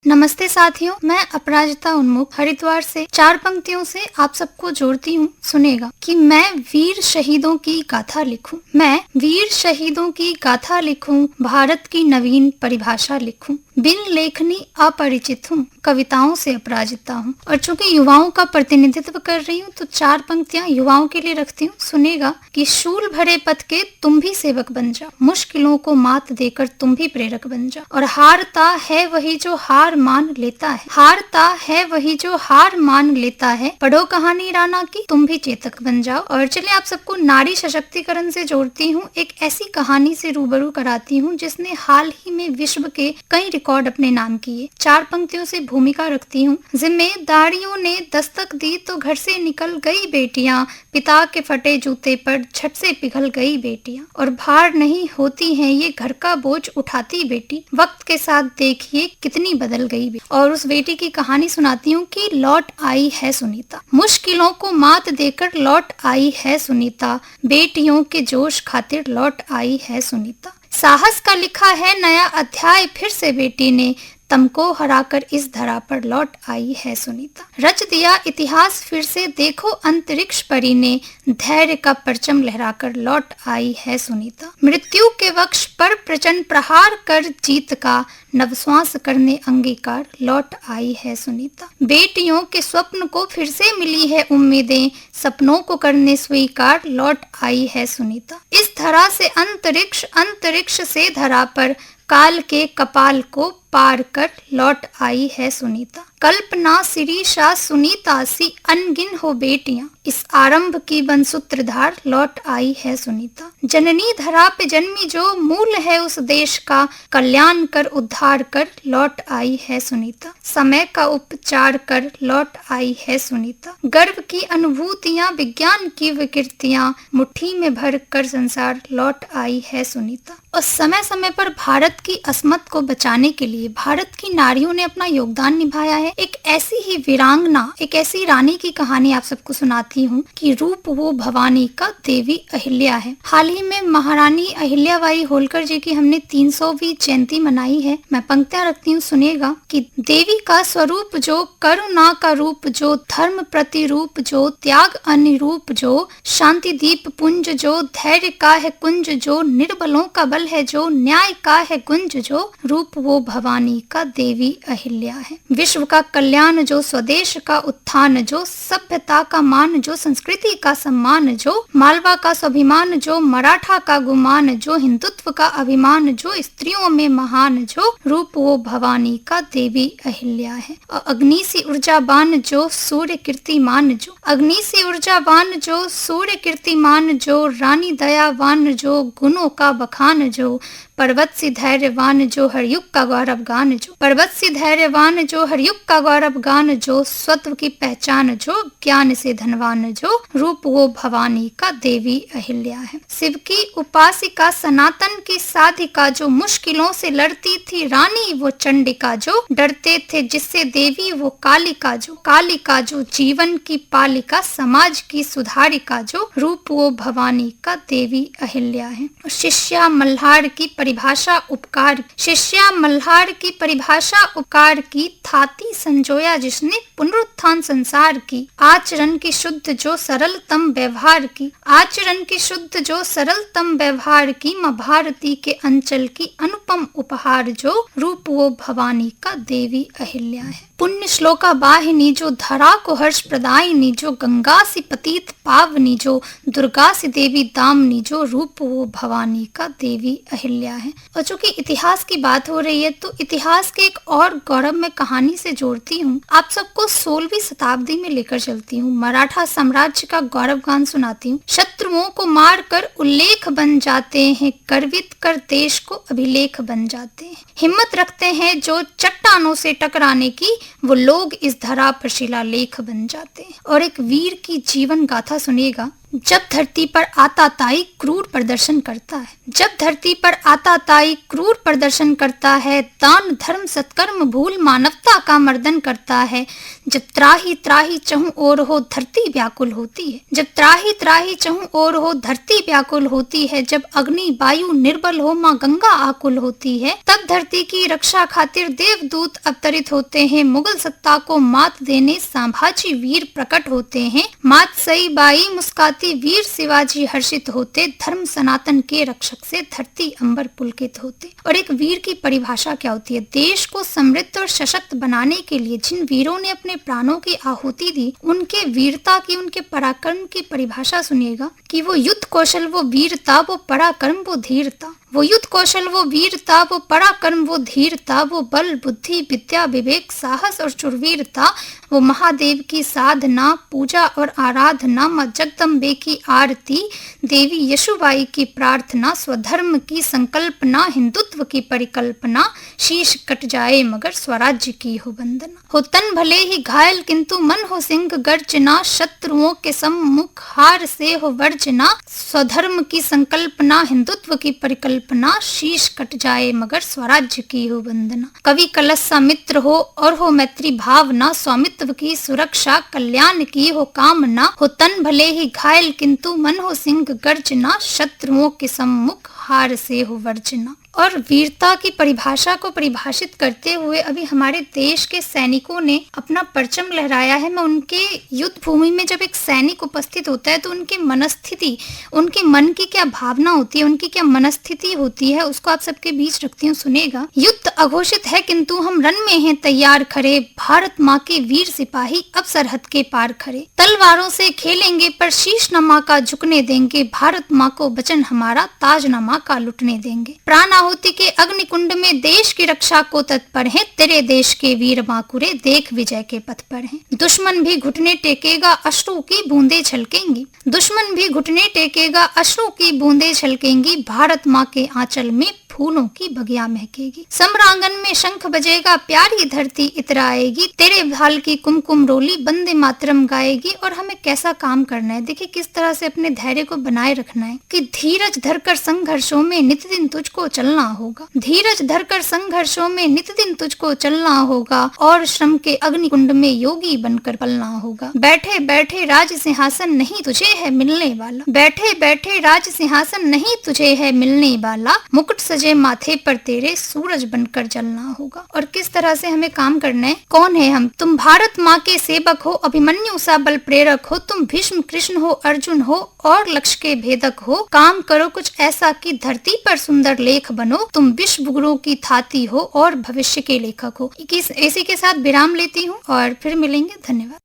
नमस्ते साथियों, मैं अपराजिता उन्मुख हरिद्वार से 4 पंक्तियों से आप सबको जोड़ती हूँ। सुनेगा कि मैं वीर शहीदों की गाथा लिखूं, मैं वीर शहीदों की गाथा लिखूं, भारत की नवीन परिभाषा लिखूं, बिन लेखनी अपरिचित हूँ, कविताओं से अपराजिता हूँ। और चूंकि युवाओं का प्रतिनिधित्व कर रही हूँ तो 4 पंक्तियां युवाओं के लिए रखती हूँ। सुनेगा कि शूल भरे पथ के तुम भी सेवक बन जाओ, मुश्किलों को मात देकर तुम भी प्रेरक बन जाओ, और हारता है वही जो हार मान लेता है, हारता है वही जो हार मान लेता है, पढ़ो कहानी राणा की तुम भी चेतक बन जाओ। और चलिए आप सबको नारी सशक्तिकरण से जोड़ती हूँ, एक ऐसी कहानी से रूबरू कराती हूँ जिसने हाल ही में विश्व के कई रिकॉर्ड अपने नाम किए। 4 पंक्तियों से भूमिका रखती हूँ। जिम्मेदारियों ने दस्तक दी तो घर से निकल गई बेटियां, पिता के फटे जूते पर झट से पिघल गई बेटियां, और भार नहीं होती हैं ये घर का बोझ उठाती बेटी, वक्त के साथ देखिए कितनी बदल गई। और उस बेटी की कहानी सुनाती हूँ कि लौट आई है सुनीता, मुश्किलों को मात देकर लौट आई है सुनीता, बेटियों के जोश खातिर लौट आई है सुनीता। साहस का लिखा है नया अध्याय फिर से बेटी ने, तमको हराकर इस धरा पर लौट आई है सुनीता। रच दिया इतिहास फिर से देखो अंतरिक्ष परी ने, धैर्य का परचम लहराकर लौट आई है सुनीता। मृत्यु के वक्ष पर प्रचंड प्रहार कर जीत का नवश्वास करने अंगीकार लौट आई है सुनीता। बेटियों के स्वप्न को फिर से मिली है उम्मीदें, सपनों को करने स्वीकार लौट आई है सुनीता। इस धरा से अंतरिक्ष, अंतरिक्ष से धरा पर, काल के कपाल को पार कर लौट आई है सुनीता। कल्पना शिरीषा सुनीता सी अनगिन हो बेटियां, इस आरंभ की बन सूत्रधार लौट आई है सुनीता। जननी धरा पे जन्मी जो मूल है उस देश का, कल्याण कर उद्धार कर लौट आई है सुनीता। समय का उपचार कर लौट आई है सुनीता। गर्व की अनुभूतियां, विज्ञान की विकृतियां, मुट्ठी में भर कर संसार लौट आई है सुनीता। और समय समय पर भारत की अस्मत को बचाने के लिए भारत की नारियों ने अपना योगदान निभाया है। एक ऐसी ही वीरांगना, एक ऐसी रानी की कहानी आप सबको सुनाती हूँ कि रूप वो भवानी का देवी अहिल्या है। हाल ही में महारानी अहिल्याबाई होलकर जी की हमने 300वीं जयंती मनाई है। मैं पंक्तियां रखती हूँ, सुनेगा कि देवी का स्वरूप जो, करुणा का रूप जो, धर्म प्रतिरूप जो, त्याग अनुरूप जो, शांति दीप पुंज जो, धैर्य का है कुंज जो, निर्बलों का बल है जो, न्याय का है गुंज जो, रूप वो भवानी का देवी अहिल्या है। विश्व का कल्याण जो, स्वदेश का उत्थान जो, सभ्यता का मान जो, संस्कृति का सम्मान जो, मालवा का स्वाभिमान जो, मराठा का गुमान जो, हिंदुत्व का अभिमान जो, स्त्रियों में महान जो, रूप वो भवानी का देवी अहिल्या है। और अग्नि सी ऊर्जावान जो, सूर्य कीर्तिमान जो, अग्नि सी ऊर्जावान जो, सूर्य कीर्तिमान जो, रानी दयावान जो, गुणों का बखान जो, पर्वत सी धैर्यवान जो, हर युग का गौरव गान जो, पर्वत सी धैर्यवान जो, हर युग का गौरव गान जो, स्वत्व की पहचान जो, ज्ञान से धनवान जो, रूप वो भवानी का देवी अहिल्या है। शिव की उपासिका, सनातन की साधिका जो, मुश्किलों से लड़ती थी रानी वो चंडिका जो, डरते थे जिससे देवी वो कालिका जो, कालिका जो, जीवन की पालिका, समाज की सुधारिका जो, रूप वो भवानी का देवी अहिल्या है। शिष्या मल्हार की परिभाषा उपकार, शिष्या मल्हार की परिभाषा उपकार की, थाती संजोया जिसने पुनरुत्थान संसार की, आचरण की शुद्ध जो, सरलतम व्यवहार की, आचरण की शुद्ध जो, सरलतम व्यवहार की, मां भारती के अंचल की अनुपम उपहार जो, रूप वो भवानी का देवी अहिल्या है। पुण्य श्लोका वाहिनी जो, धरा को हर्ष प्रदायिनी जो, गंगा सी पतित पावनी जो, दुर्गा सी देवी दामनी जो, रूप वो भवानी का देवी अहिल्या है। और चूंकि इतिहास की बात हो रही है तो इतिहास के एक और गौरव में कहानी से जोड़ती हूँ। आप सबको 16वीं शताब्दी में लेकर चलती हूँ। मराठा साम्राज्य का गौरव गान सुनाती हूँ। शत्रुओं को मार कर उल्लेख बन जाते हैं, गर्वित कर देश को अभिलेख बन जाते हैं, हिम्मत रखते हैं जो चट्टानों से टकराने की, वो लोग इस धरा पर शिलालेख बन जाते हैं। और एक वीर की जीवन गाथा सुनिएगा जब धरती पर आताताई क्रूर प्रदर्शन करता है, जब धरती पर आताताई क्रूर प्रदर्शन करता है, दान धर्म सत्कर्म भूल मानवता का मर्दन करता है, जब त्राही त्राही चहु ओर हो धरती व्याकुल होती है, जब त्राही त्राही चहु ओर हो धरती व्याकुल होती है, जब अग्नि वायु निर्बल हो माँ गंगा आकुल होती है, तब धरती की रक्षा खातिर देवदूत अवतरित होते हैं, मुगल सत्ता को मात देने संभाजी वीर प्रकट होते हैं, मात सई बाई मुस्काती वीर शिवाजी हर्षित होते, धर्म सनातन के रक्षक से धरती अंबर पुलकित होते। और एक वीर की परिभाषा क्या होती है? देश को समृद्ध और सशक्त बनाने के लिए जिन वीरों ने अपने प्राणों की आहुति दी, उनके वीरता की, उनके पराक्रम की परिभाषा सुनिएगा कि वो युद्ध कौशल, वो वीरता, वो पराक्रम, वो धीरता, वो युद्ध कौशल, वो वीरता, वो पराक्रम, वो धीरता, वो बल बुद्धि विद्या विवेक साहस और शूरवीरता, वो महादेव की साधना पूजा और आराधना, माँ जगदम्बे की आरती, देवी यशुबाई की प्रार्थना, स्वधर्म की संकल्पना, हिंदुत्व की परिकल्पना, शीश कट जाए मगर स्वराज्य की हो वंदना। हो तन भले ही घायल किंतु मन हो सिंह गर्जना, शत्रुओं के सम्मुख हार से हो वर्जना, स्वधर्म की संकल्पना, हिंदुत्व की परिकल्पना, शीश कट जाए मगर स्वराज्य की हो वंदना। कवि कलश सा मित्र हो और हो मैत्री भावना, स्वामित्व की सुरक्षा कल्याण की हो कामना, हो तन भले ही घायल किंतु मन हो सिंह गर्जना, शत्रुओं के सम्मुख हार से हो वर्जना। और वीरता की परिभाषा को परिभाषित करते हुए अभी हमारे देश के सैनिकों ने अपना परचम लहराया है। मैं उनके युद्ध भूमि में जब एक सैनिक उपस्थित होता है तो उनकी मनस्थिति, उनके मन की क्या भावना होती है, उनकी क्या मनस्थिति होती है, उसको आप सबके बीच रखती हूँ, सुनेगा। युद्ध अघोषित है किंतु हम रन में हैं तैयार खड़े, भारत माँ के वीर सिपाही अब सरहद के पार खड़े, तलवारों से खेलेंगे पर शीश न माँ का झुकने देंगे, भारत माँ को वचन हमारा ताज न माँ का लुटने देंगे। प्राण आहुति के अग्निकुंड में देश की रक्षा को तत्पर हैं, तेरे देश के वीर माकुरे देख विजय के पथ पर हैं। दुश्मन भी घुटने टेकेगा अश्रु की बूंदे छलकेंगी, दुश्मन भी घुटने टेकेगा अश्रु की बूंदे छलकेंगी, भारत माँ के आंचल में फूलों की बगिया महकेगी। सम्रांगन में शंख बजेगा प्यारी धरती इतराएगी, तेरे भाल की कुमकुम रोली वंदे मातरम गाएगी। और हमें कैसा काम करना है, देखिए किस तरह से अपने धैर्य को बनाए रखना है कि धीरज धरकर संघर्षों में नित दिन तुझको चलना होगा, धीरज धरकर संघर्षों में नित दिन तुझको चलना होगा, और श्रम के अग्निकुंड में योगी बनकर पलना होगा। बैठे बैठे राज सिंहासन नहीं तुझे है मिलने वाला, बैठे बैठे राज सिंहासन नहीं तुझे है मिलने वाला, मुकुट सजे माथे पर तेरे सूरज बनकर जलना होगा। और किस तरह से हमें काम करना है, कौन है हम? तुम भारत माँ के सेवक हो, अभिमन्यु सा बल प्रेरक हो, तुम भीष्म कृष्ण हो, अर्जुन हो और लक्ष्य के भेदक हो, काम करो कुछ ऐसा कि धरती पर सुंदर लेख बनो, तुम विश्व गुरु की थाती हो और भविष्य के लेखक हो। इसी के साथ विराम लेती हूँ और फिर मिलेंगे। धन्यवाद।